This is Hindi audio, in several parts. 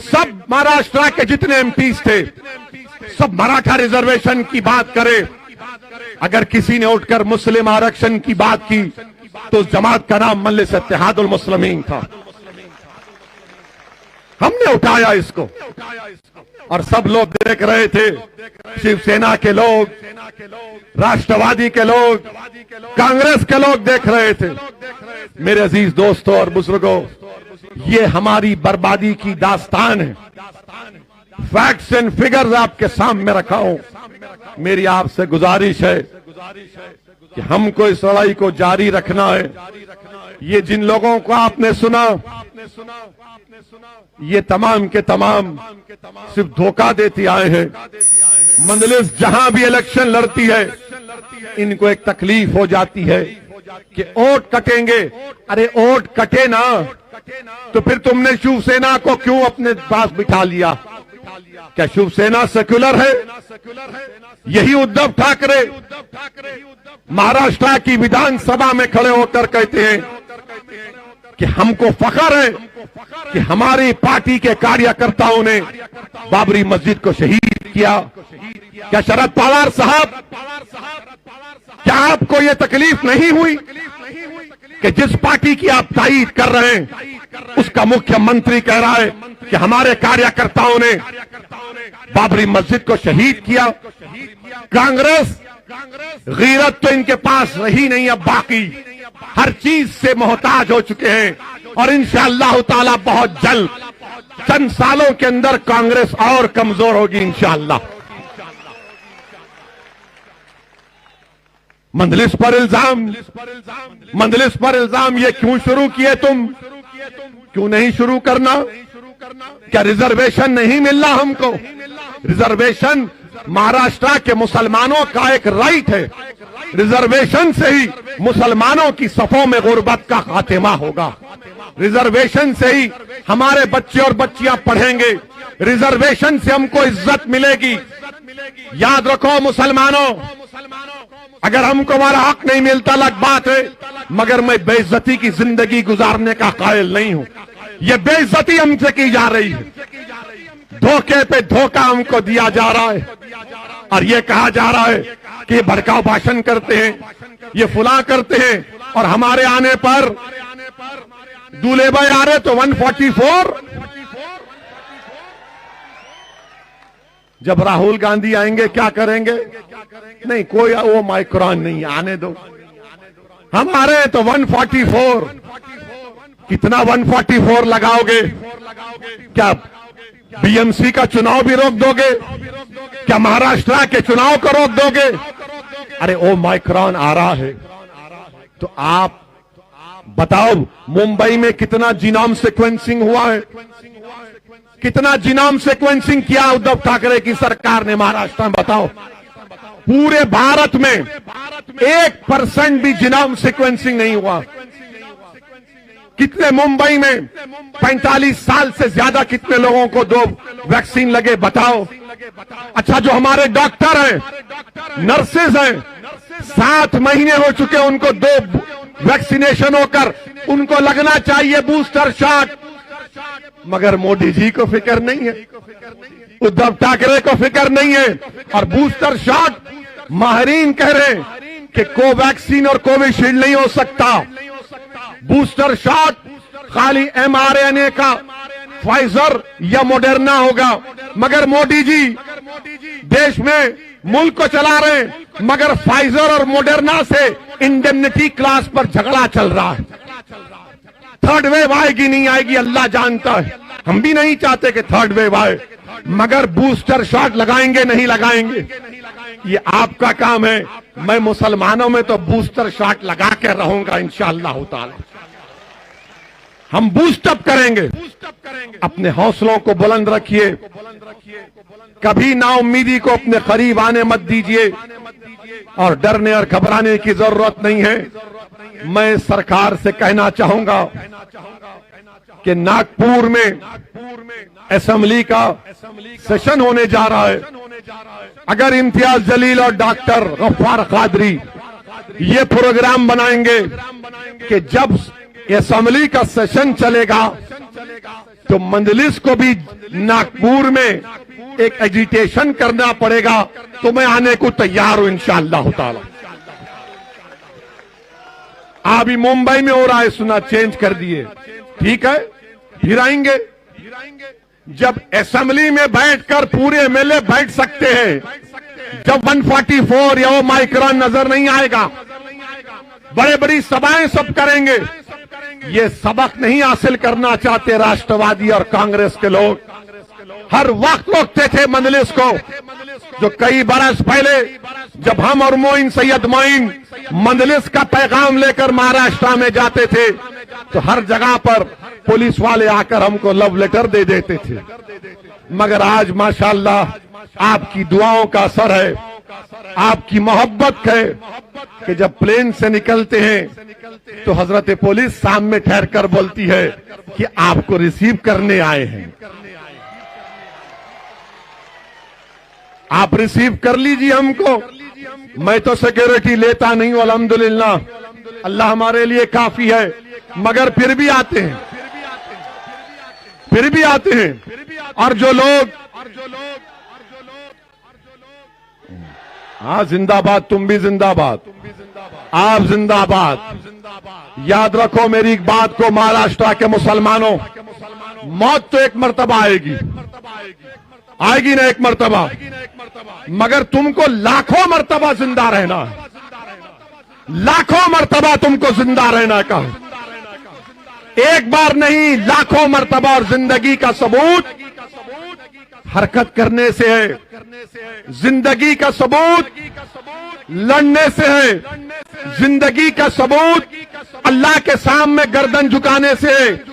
सब महाराष्ट्र के जितने एमपीज थे सब मराठा रिजर्वेशन की बात करे। अगर किसी ने उठकर मुस्लिम आरक्षण की बात की तो उस जमात का नाम मजलिस इत्तेहादुल मुस्लिमीन था। हमने उठाया इसको और सब लोग देख रहे थे, शिवसेना के लोग, राष्ट्रवादी के लोग, कांग्रेस के लोग देख रहे थे। मेरे अजीज दोस्तों और बुजुर्गों, ये हमारी बर्बादी की दास्तान है। फैक्ट्स एंड फिगर्स आपके सामने रखा हूं। मेरी आपसे गुजारिश है कि हमको इस लड़ाई को जारी रखना है। ये जिन लोगों को आपने सुना, ये तमाम के तमाम सिर्फ धोखा देती आए हैं। मंजलिस जहां भी इलेक्शन लड़ती है, इनको एक तकलीफ हो जाती है कि वोट कटेंगे। अरे वोट कटे ना तो फिर तुमने शिवसेना को क्यों अपने पास बिठा लिया? क्या शिवसेना सेक्युलर है? यही उद्धव ठाकरे महाराष्ट्र की विधानसभा में खड़े होकर कहते हैं कि हमको फख्र है कि हमारी पार्टी के कार्यकर्ताओं ने बाबरी मस्जिद को शहीद किया। क्या शरद पवार साहब, क्या आपको ये तकलीफ नहीं हुई कि जिस पार्टी की आप तायीद कर रहे हैं उसका मुख्यमंत्री कह रहा है कि हमारे कार्यकर्ताओं ने बाबरी मस्जिद को शहीद किया? कांग्रेस गीरत तो इनके पास रही नहीं, अब बाकी हर चीज से मोहताज हो चुके हैं। और इंशाअल्लाह ताला बहुत जल्द, चंद सालों के अंदर कांग्रेस और कमजोर होगी इंशाअल्लाह। मंजलिस पर इल्जाम ये क्यों शुरू किए तुम? क्यों नहीं शुरू करना? क्या रिजर्वेशन नहीं मिल रहा हमको? रिजर्वेशन महाराष्ट्र के मुसलमानों का एक राइट है। रिजर्वेशन से ही मुसलमानों की सफों में गुर्बत का खात्मा होगा। रिजर्वेशन से ही हमारे बच्चे और बच्चियां पढ़ेंगे। रिजर्वेशन से हमको इज्जत मिलेगी। याद रखो मुसलमानों, अगर हमको हमारा हक नहीं मिलता अलग बात है, मगर मैं बेइज्जती की जिंदगी गुजारने का कायल नहीं हूं। ये बेइज्जती हमसे की जा रही है, धोखे पे धोखा हमको दिया जा रहा है और ये कहा जा रहा है कि ये भड़काऊ भाषण करते हैं, ये फुला करते हैं। और हमारे आने पर दूल्हे भाई आ रहे तो 144, जब राहुल गांधी आएंगे क्या करेंगे? नहीं, कोई वो माइक्रोन नहीं, आने दो। हम आ रहे हैं तो 144, कितना 144 लगाओगे? क्या बीएमसी का चुनाव भी रोक दोगे? क्या महाराष्ट्र के चुनाव को रोक दोगे? अरे ओ माइक्रोन आ रहा है तो आप बताओ, मुंबई में कितना जीनोम सीक्वेंसिंग हुआ है? कितना जीनोम सीक्वेंसिंग किया उद्धव ठाकरे की सरकार ने महाराष्ट्र में? बताओ, पूरे भारत में 1% भी जीनोम सीक्वेंसिंग नहीं हुआ। कितने मुंबई में 45 साल से ज्यादा कितने लोगों को 2 वैक्सीन लगे? बताओ। अच्छा, जो हमारे डॉक्टर हैं, नर्सेज हैं, 7 महीने हो चुके उनको 2 वैक्सीनेशन होकर, उनको लगना चाहिए बूस्टर शॉट, मगर मोदी जी को फिक्र नहीं है, उद्धव ठाकरे को फिक्र नहीं है। और बूस्टर शॉट माहिरीन कह रहे हैं कि कोवैक्सीन और कोविशील्ड नहीं हो सकता। बूस्टर शॉट खाली mRNA का फाइजर या मॉडर्ना होगा। मगर मोदी जी देश में मुल्क को चला रहे हैं, मगर फाइजर और मॉडर्ना से इंडेमनिटी क्लास पर झगड़ा चल रहा है। थर्ड वेव आएगी नहीं आएगी अल्लाह जानता है, हम भी नहीं चाहते कि थर्ड वेव आए, मगर बूस्टर शॉट लगाएंगे नहीं लगाएंगे ये आपका काम है। मैं मुसलमानों में तो बूस्टर शॉट लगा के रहूंगा इंशाअल्लाह ताला। हम बूस्टअप करेंगे। अपने हौसलों को बुलंद रखिए, कभी नाउम्मीदी को अपने करीब आने मत दीजिए और डरने और घबराने की जरूरत नहीं है। मैं सरकार से कहना चाहूंगा कि नागपुर में असेंबली का सेशन होने जा रहा है। अगर इम्तियाज जलील और डॉक्टर गफ्फार कादरी ये प्रोग्राम बनाएंगे कि जब असेंबली का सेशन चलेगा तो मंजलिस को भी नागपुर में एक एजिटेशन करना पड़ेगा, तो मैं आने को तैयार हूं इंशाअल्लाह ताला। अभी मुंबई में हो रहा है, सुना चेंज कर दिए, ठीक है, फिर आएंगे। जब असेंबली में बैठकर पूरे एमएलए बैठ सकते हैं, जब 144 या वो माइक्रोन नजर नहीं आएगा, बड़े बड़ी सभाएं सब करेंगे, ये सबक नहीं हासिल करना चाहते राष्ट्रवादी और कांग्रेस के लोग। हर वक्त रोकते थे मजलिस को। जो कई बरस पहले जब हम और मोइन सैयद मोइन मजलिस का पैगाम लेकर महाराष्ट्र में जाते थे, तो हर जगह पर पुलिस वाले आकर हमको लव लेटर दे देते थे। मगर आज माशाअल्लाह आपकी दुआओं का असर है, आपकी मोहब्बत है कि जब प्लेन से निकलते हैं तो हजरत पुलिस सामने ठहर कर बोलती है कि आपको रिसीव करने आए हैं, आप रिसीव कर लीजिए हमको। मैं तो सिक्योरिटी लेता नहीं हूं, अल्हम्दुलिल्लाह, अल्लाह हमारे लिए काफी है, मगर फिर भी आते हैं, फिर भी आते हैं। और जो लोग हाँ जिंदाबाद, तुम भी जिंदाबाद, आप जिंदाबाद। याद रखो मेरी एक बात को, महाराष्ट्र के मुसलमानों, मौत तो एक मर्तबा आएगी, आएगी ना एक मर्तबा, मगर तुमको लाखों मर्तबा जिंदा रहना है, लाखों मर्तबा तुमको जिंदा रहना का है। एक बार नहीं, लाखों मर्तबा। और जिंदगी का सबूत हरकत करने से है, जिंदगी का सबूत लड़ने से है, जिंदगी का सबूत अल्लाह के सामने गर्दन झुकाने से है,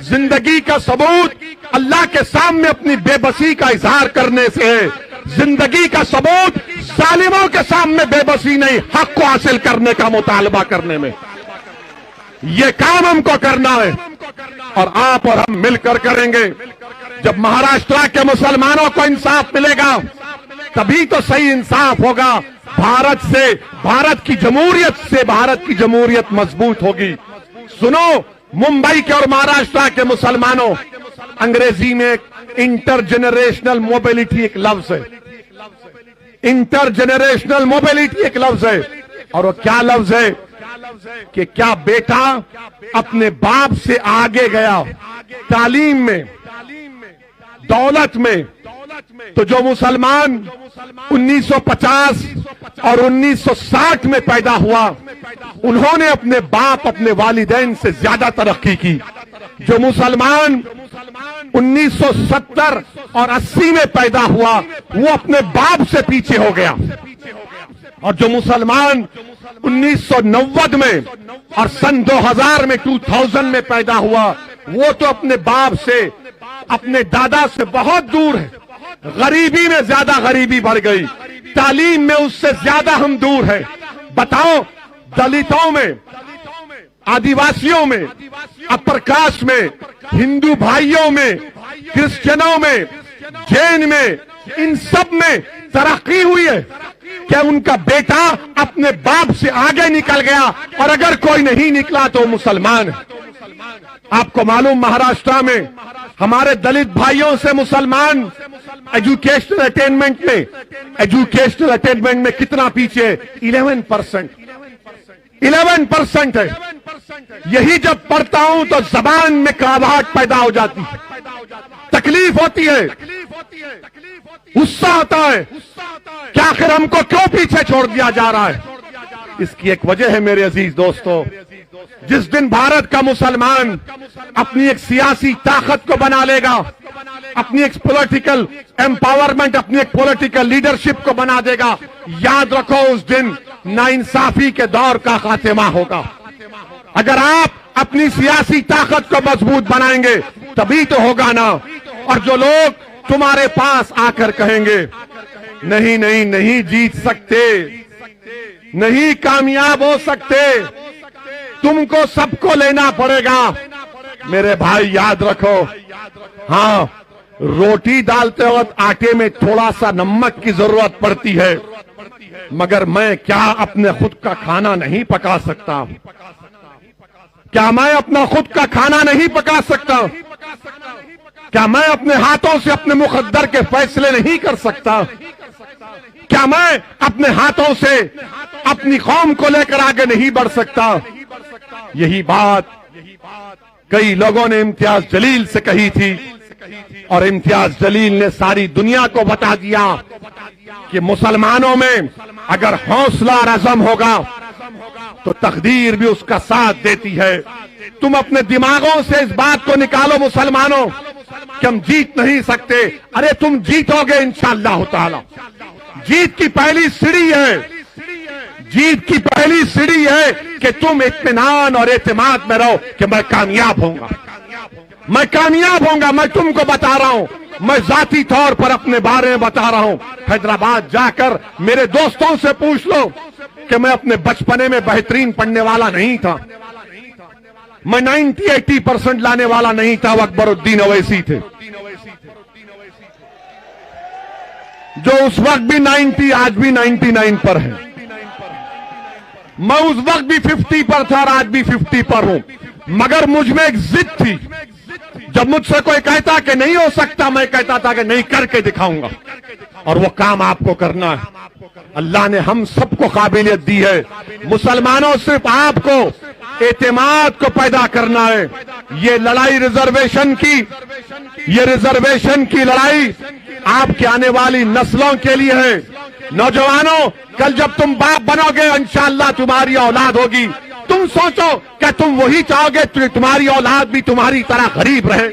जिंदगी का सबूत अल्लाह के सामने अपनी बेबसी का इजहार करने से है, जिंदगी का सबूत जालिमों के सामने बेबसी नहीं, हक को हासिल करने का मुतालबा करने में। ये काम हमको करना है और आप और हम मिलकर करेंगे। जब महाराष्ट्र के मुसलमानों को इंसाफ मिलेगा तभी तो सही इंसाफ होगा। भारत से, भारत की जमहूरियत से भारत की जमहूरियत मजबूत होगी। सुनो, मुंबई के और महाराष्ट्र के मुसलमानों, अंग्रेजी में इंटरजेनरेशनल मोबिलिटी एक लफ्ज है, इंटरजेनरेशनल मोबिलिटी एक लफ्ज है। और वो क्या लफ्ज है कि क्या बेटा अपने बाप से आगे गया तालीम में, दौलत में, तो जो मुसलमान 1950 और 1960 में पैदा हुआ, उन्होंने अपने बाप, अपने वालिदैन से ज्यादा तरक्की की। जो मुसलमान 1970 और 80 में पैदा हुआ, वो अपने बाप से पीछे हो गया। और जो मुसलमान 1990 में और सन 2000 में 2000 में पैदा हुआ, वो तो अपने बाप से, अपने दादा से बहुत दूर है। गरीबी में ज्यादा गरीबी बढ़ गई, तालीम में उससे ज्यादा हम दूर हैं। बताओ, दलितों में, आदिवासियों में, अपर कास्ट में, हिंदू भाइयों में, क्रिश्चियनों में, जैन में, इन सब में तरक्की हुई है क्या? उनका बेटा अपने बाप से आगे निकल गया, और अगर कोई नहीं निकला तो मुसलमान है। आपको मालूम, महाराष्ट्र में हमारे दलित भाइयों से मुसलमान एजुकेशनल अटेनमेंट में कितना पीछे? 11%। 11% है। यही जब पढ़ता हूं तो जबान में कड़वाहट पैदा हो जाती है, तकलीफ होती है, गुस्सा आता है कि आखिर हमको क्यों पीछे छोड़ दिया जा रहा है। इसकी एक वजह है मेरे अजीज दोस्तों, जिस दिन भारत का मुसलमान अपनी एक सियासी ताकत को बना लेगा, अपनी एक पॉलिटिकल एम्पावरमेंट, अपनी एक पॉलिटिकल लीडरशिप को बना देगा, याद रखो उस दिन नाइंसाफी के दौर का खात्मा होगा। अगर आप अपनी सियासी ताकत को मजबूत बनाएंगे तभी तो होगा ना। और जो लोग तुम्हारे पास आकर कहेंगे नहीं नहीं नहीं जीत सकते, नहीं कामयाब हो सकते, तुमको सबको लेना पड़ेगा, मेरे भाई याद रखो, हाँ, रोटी डालते वक्त आटे में थोड़ा सा नमक की जरूरत पड़ती है, मगर मैं क्या अपने खुद का खाना नहीं पका सकता? क्या मैं अपना खुद का खाना नहीं पका सकता? क्या मैं अपने हाथों से अपने मुकद्दर के फैसले नहीं कर सकता? क्या मैं अपने हाथों से अपनी कौम को लेकर आगे नहीं बढ़ सकता? यही बात कई लोगों ने इम्तियाज जलील से कही थी और इम्तियाज जलील ने सारी दुनिया को बता दिया कि मुसलमानों में अगर हौसला और अज़म होगा तो तकदीर भी उसका साथ देती है। तुम अपने दिमागों से इस बात को निकालो मुसलमानों कि हम जीत नहीं सकते। अरे तुम जीतोगे इंशाअल्लाह ताला। जीत की पहली सीढ़ी है, जीत की पहली सीढ़ी है कि तुम इत्मीनान और एतमाद में रहो कि मैं कामयाब होऊंगा, मैं कामयाब होऊंगा। मैं तुमको बता रहा हूं, मैं जाती तौर पर अपने बारे में बता रहा हूं। हैदराबाद जाकर मेरे दोस्तों से पूछ लो कि मैं अपने बचपने में बेहतरीन पढ़ने वाला नहीं था। मैं 90-80% लाने वाला नहीं था। वो अकबरुद्दीन अवैसी थे जो उस वक्त भी 90, आज भी 99 पर है। मैं उस वक्त भी 50 पर था और आज भी 50 पर हूं, मगर मुझ में एक जिद थी। जब मुझसे कोई कहता कि नहीं हो सकता, मैं कहता था कि नहीं, करके दिखाऊंगा। और वो काम आपको करना है। अल्लाह ने हम सबको काबिलियत दी है। मुसलमानों सिर्फ आपको एतमाद को पैदा करना है। ये लड़ाई रिजर्वेशन की, ये रिजर्वेशन की लड़ाई आपके आने वाली नस्लों के लिए है। नौजवानों, कल जब तुम बाप बनोगे इंशाअल्लाह तुम्हारी औलाद होगी। तुम सोचो क्या तुम वही चाहोगे तुम्हारी औलाद भी तुम्हारी तरह गरीब रहे,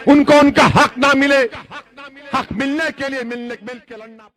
उनको उनका हक ना मिले? हक मिलने के लिए मिल के लड़ना।